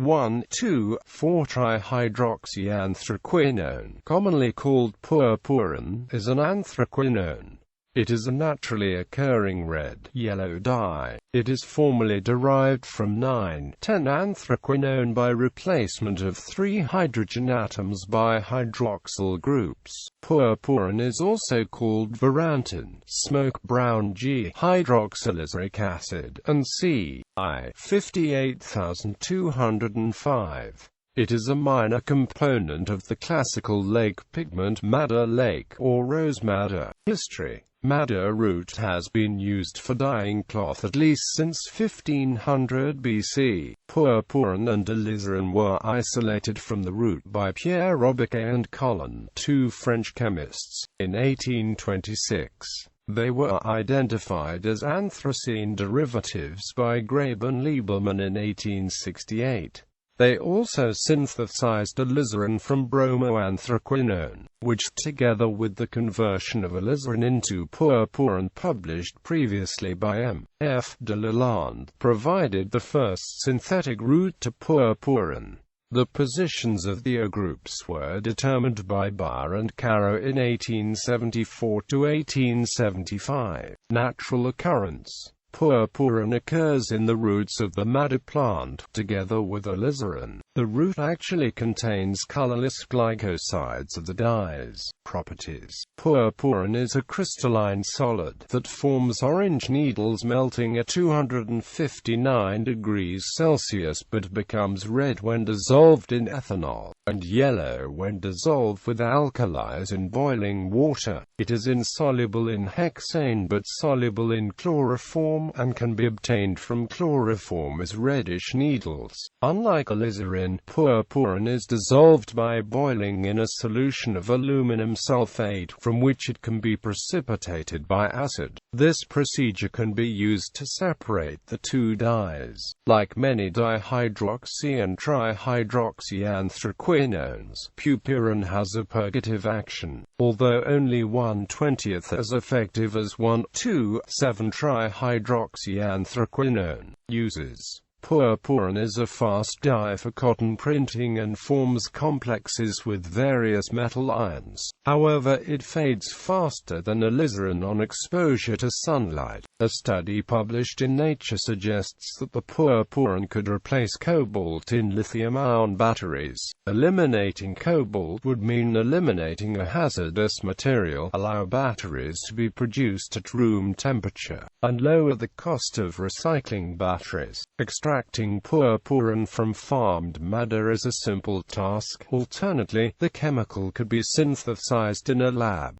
1,2,4-trihydroxyanthraquinone, commonly called purpurin, is an anthraquinone. It is a naturally occurring red-yellow dye. It is formally derived from 9,10-anthraquinone by replacement of 3 hydrogen atoms by hydroxyl groups. Purpurin is also called verantin, smoke brown G-hydroxylizaric acid, and C.I. 58205. It is a minor component of the classical lake pigment madder lake or rose madder. History. Madder root has been used for dyeing cloth at least since 1500 BC. Purpurin and alizarin were isolated from the root by Pierre Robiquet and Colin, 2 French chemists, in 1826. They were identified as anthracene derivatives by Grabe and Lieberman in 1868. They also synthesized alizarin from bromoanthraquinone, which, together with the conversion of alizarin into purpurin published previously by M. F. de Lalande, provided the first synthetic route to purpurin. The positions of the groups were determined by Baer and Caro in 1874 to 1875. Natural occurrence. Purpurin occurs in the roots of the madder plant, together with alizarin. The root actually contains colorless glycosides of the dyes. Properties. Purpurin is a crystalline solid that forms orange needles melting at 259 degrees Celsius but becomes red when dissolved in ethanol, and yellow when dissolved with alkalis in boiling water. It is insoluble in hexane but soluble in chloroform, and can be obtained from chloroform as reddish needles. Unlike alizarin, purpurin is dissolved by boiling in a solution of aluminum sulfate, from which it can be precipitated by acid. This procedure can be used to separate the two dyes. Like many dihydroxy and trihydroxyanthraquinones, purpurin has a purgative action, although only 1/20th as effective as 1,2,7-trihydroxyanthraquinone. Uses. Purpurin is a fast dye for cotton printing and forms complexes with various metal ions. However, it fades faster than alizarin on exposure to sunlight. A study published in Nature suggests that the purpurin could replace cobalt in lithium-ion batteries. Eliminating cobalt would mean eliminating a hazardous material, allow batteries to be produced at room temperature, and lower the cost of recycling batteries. Extracting purpurin from farmed madder is a simple task. Alternately, the chemical could be synthesized in a lab.